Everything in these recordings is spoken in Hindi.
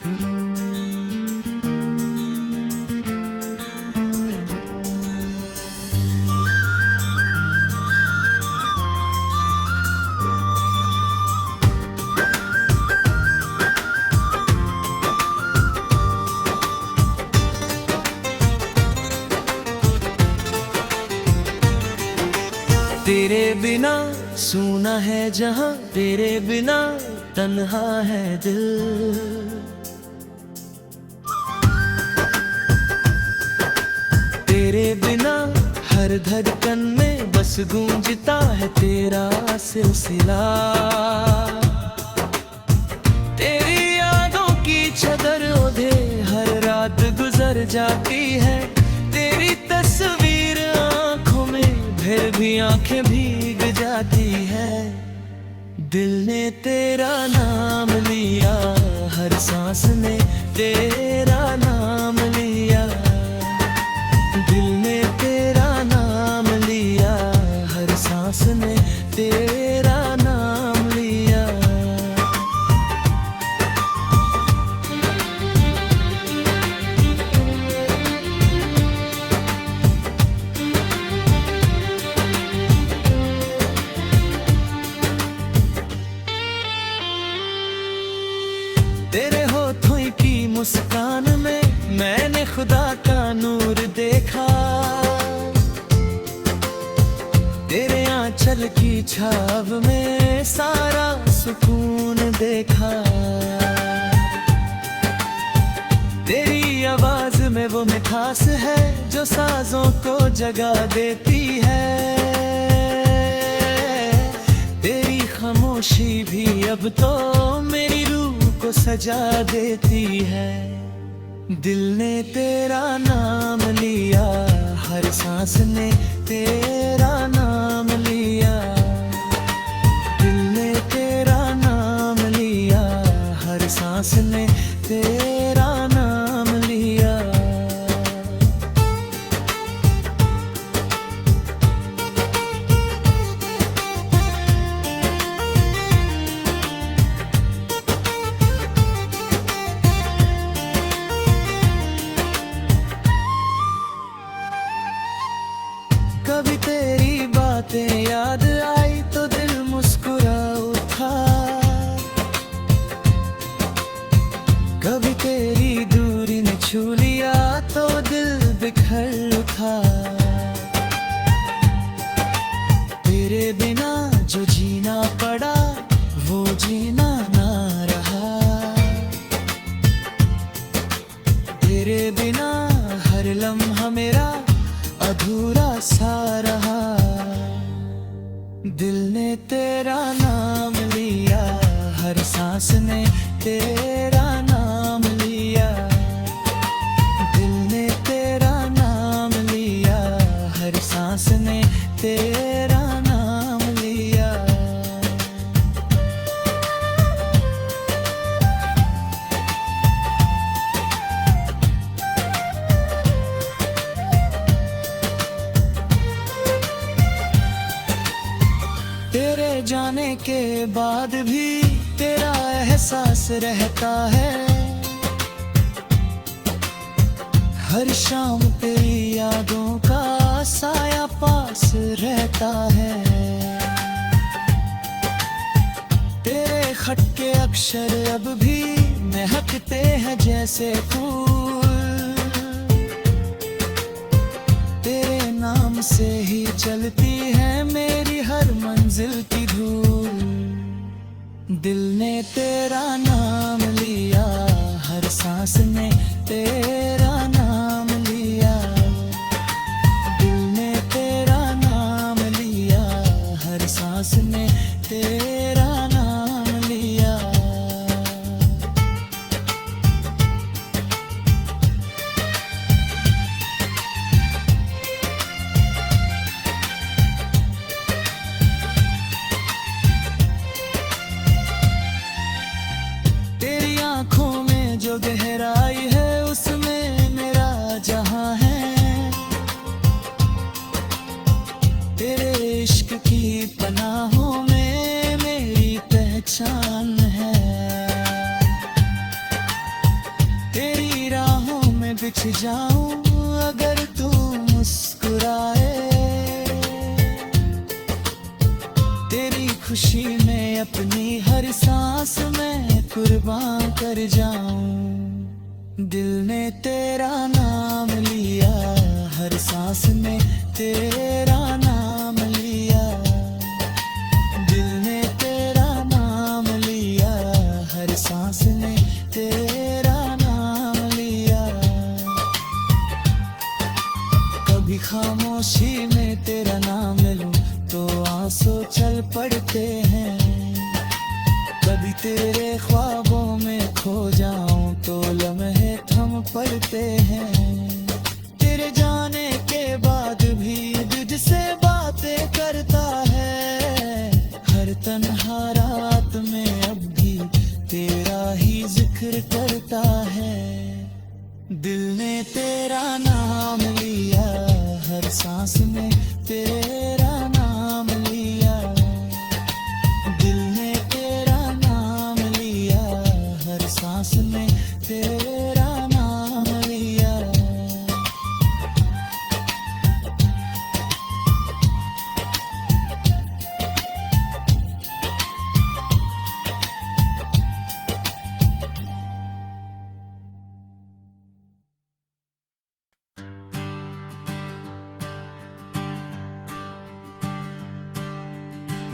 तेरे बिना सूना है जहां, तेरे बिना तन्हा है दिल। तेरे बिना हर धड़कन में बस गूंजता है तेरा सिलसिला। तेरी यादों की चादर ओढ़े हर रात गुजर जाती है। तेरी तस्वीर आंखों में फिर भी आंखें भीग जाती है। दिल ने तेरा नाम लिया, हर सांस ने तेरा नाम लिया। दिल ने तेरा नाम लिया, हर सांस ने तेरा नाम लिया। तेरे होठों की मुस्कान में मैंने खुदा का नूर देखा। तेरे आंचल की छाव में सारा सुकून देखा। तेरी आवाज में वो मिठास है जो साजों को जगा देती है। तेरी खामोशी भी अब तो मेरी रूह को सजा देती है। दिल ने तेरा नाम लिया, हर सांस ने तेरा नाम लिया। दिल ने तेरा नाम लिया, हर सांस ने तेरा नाम लिया। कभी तेरी बातें याद आई तो दिल मुस्कुरा उठा। कभी तेरी दूरी ने छू लिया तो दिल बिखर उठा। तेरे बिना जो जीना पड़ा वो जीना ना रहा। तेरे बिना हर लम्हा मेरा अधूरा सा रहा। दिल ने तेरा नाम लिया, हर सांस ने तेरा नाम लिया। दिल ने तेरा नाम लिया, हर सांस ने तेरा नाम लिया। तेरे जाने के बाद भी तेरा एहसास रहता है। हर शाम तेरी यादों का साया पास रहता है। तेरे खत के अक्षर अब भी महकते हैं जैसे फूल। तेरे नाम से ही चलती है मेरी हर मंजिल की धूल। दिल ने तेरा नाम लिया, हर सांस ने तेरा नाम लिया। दिल ने तेरा नाम लिया, हर सांस ने तेरा नाम लिया। तेरी आंखों में जो गहराई है उसमें मेरा जहां है। तेरे इश्क की पनाहों में मेरी जाऊं अगर तू मुस्कुराए। तेरी खुशी में अपनी हर सांस में कुर्बान कर जाऊं। दिल ने तेरा नाम लिया, हर सांस में तेरा नाम लिया। दिल ने तेरा नाम लिया, हर सांस में तेरा नाम लिया। कभी खामोशी में तेरा नाम ले लूं तो आंसू चल पड़ते हैं। कभी तेरे ख्वाबों में खो जाऊं तो लम्हे थम पड़ते हैं। तेरे जाने के बाद भी तुझसे बातें करता है। हर तन्हा रात में अब भी तेरा ही जिक्र करता है। दिल ने तेरा नाम लिया, हर सांस में तेरा नाम लिया। दिल ने तेरा नाम लिया, हर सांस में तेरा नाम लिया।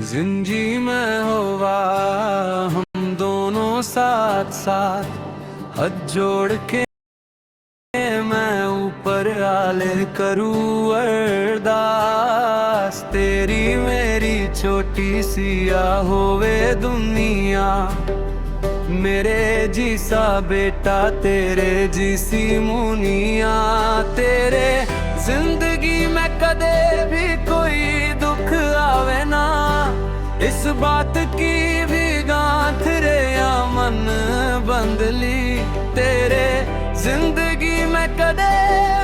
जिंदगी में होवा हम दोनों साथ साथ, हाथ जोड़ के मैं ऊपर आले करूँ अरदास। तेरी मेरी छोटी सी होवे दुनिया, मेरे जीसा बेटा तेरे जीसी मुनिया। तेरे जिंदगी में कदे भी कोई दुख आवे ना, इस बात की भी गांठ रे या मन बंदली। तेरे जिंदगी में कदे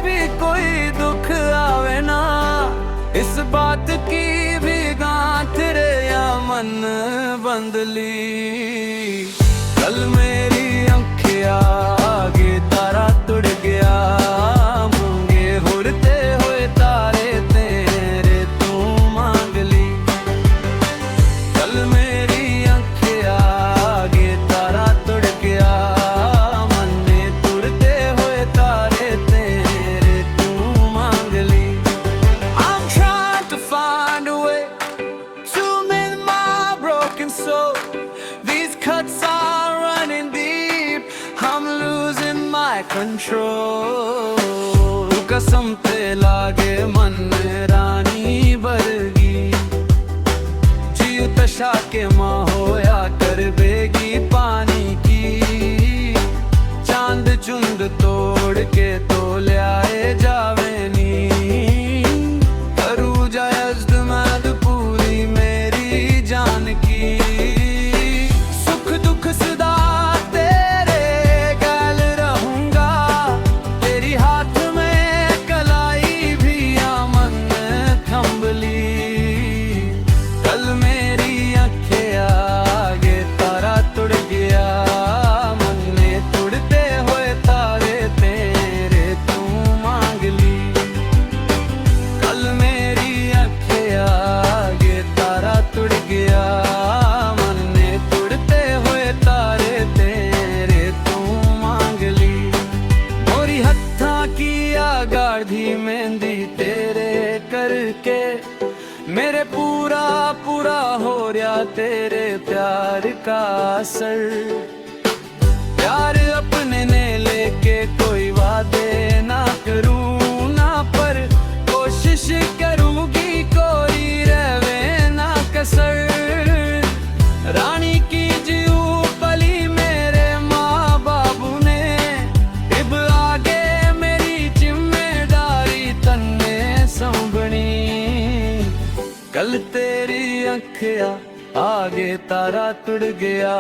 भी कोई दुख आवे ना, इस बात की भी गांठ रे या मन बंदली। कल मेरी आँखियाँ आगे तारा टुट गया, मूंगे उड़ते हुए तारे तेरे तू मांग ली। कल मेरी आँखियाँ आगे तारा टुट गया, मन में टूटते हुए तारे तेरे तू मांग ली। I'm trying to find a way to mend my broken soul. These cuts are running deep, I'm losing my control. कसम पे लागे मन रानी बरगी, जीव तशा के माँ होया कर बेगी पानी की। चांद चुंद तोड़ के तो ले आए जावेनी, करू जायज़ मैद पूरी मेरी जान की। सुख दुख सदा तेरे गैल रहूंगा, तेरी हाथ में कलाई भी आमन थंबली। कल मेरी आँखें आगे तारा टुट गया, मन में टूटते हुए तारे तेरे तू मांग ली। कल मेरी आँखें आगे तारा टुट गया, मन में टूटते हुए तारे तेरे तू मांग ली। मोरी हत्था की गाढ़ी मेहंदी तेरे करके, मेरे पूरा पूरा हो रहा तेरे प्यार का असर। प्यार अपने ने लेके कोई वादे ना करूँ ना, पर कोशिश करूँगी कोई रहवे ना कसर। रानी की जीऊ पली मेरे माँ बाबू ने, इब आगे मेरी जिम्मेदारी तन्ने संभनी। कल तेरी आँखियाँ आगे तारा टुट गया,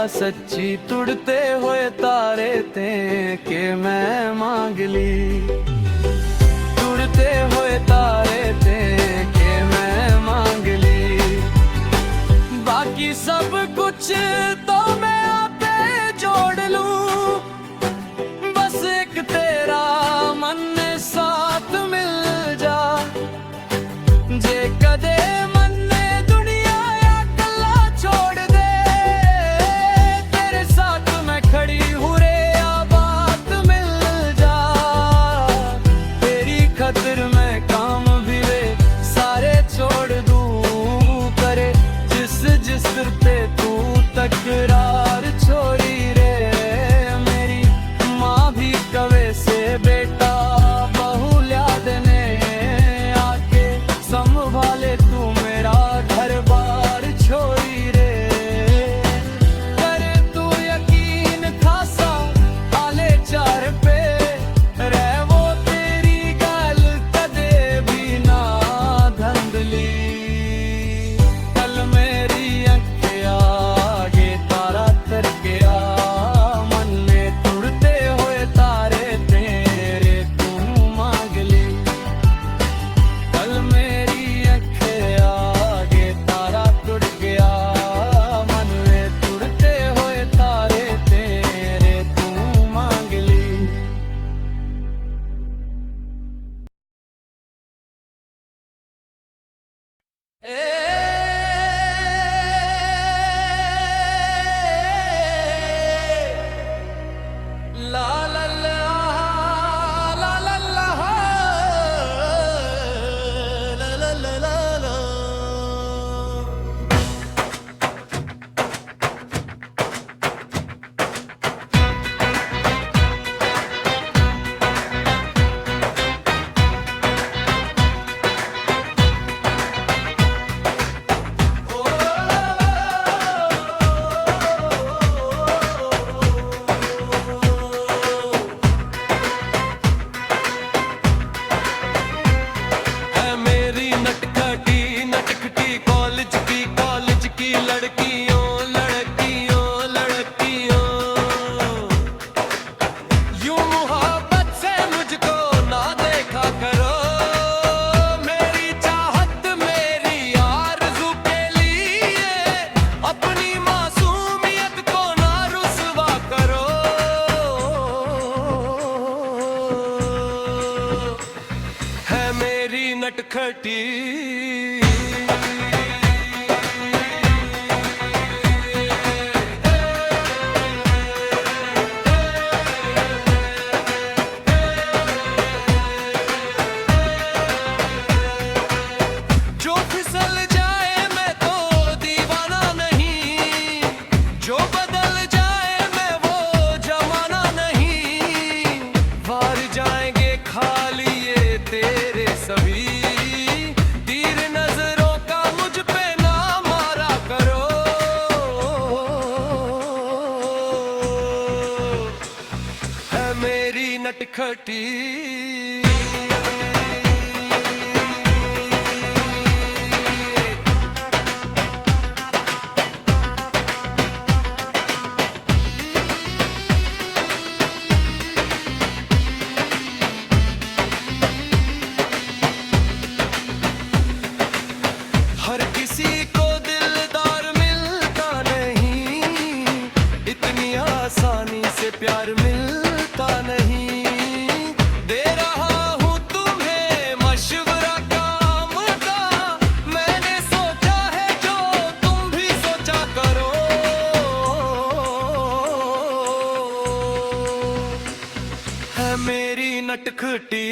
सच्ची टूटते हुए तारे थे के मैं मांग ली। टूटते हुए तारे थे के मैं मांग ली। बाकी सब कुछ तो मैं आपे जोड़ लूं, बस एक तेरा नटखटी। हर किसी को दिलदार मिलता नहीं, इतनी आसानी से प्यार मिलता नहीं। दे रहा हूँ तुम्हें मशवरा काम का, मैंने सोचा है जो तुम भी सोचा करो। है मेरी नटखटी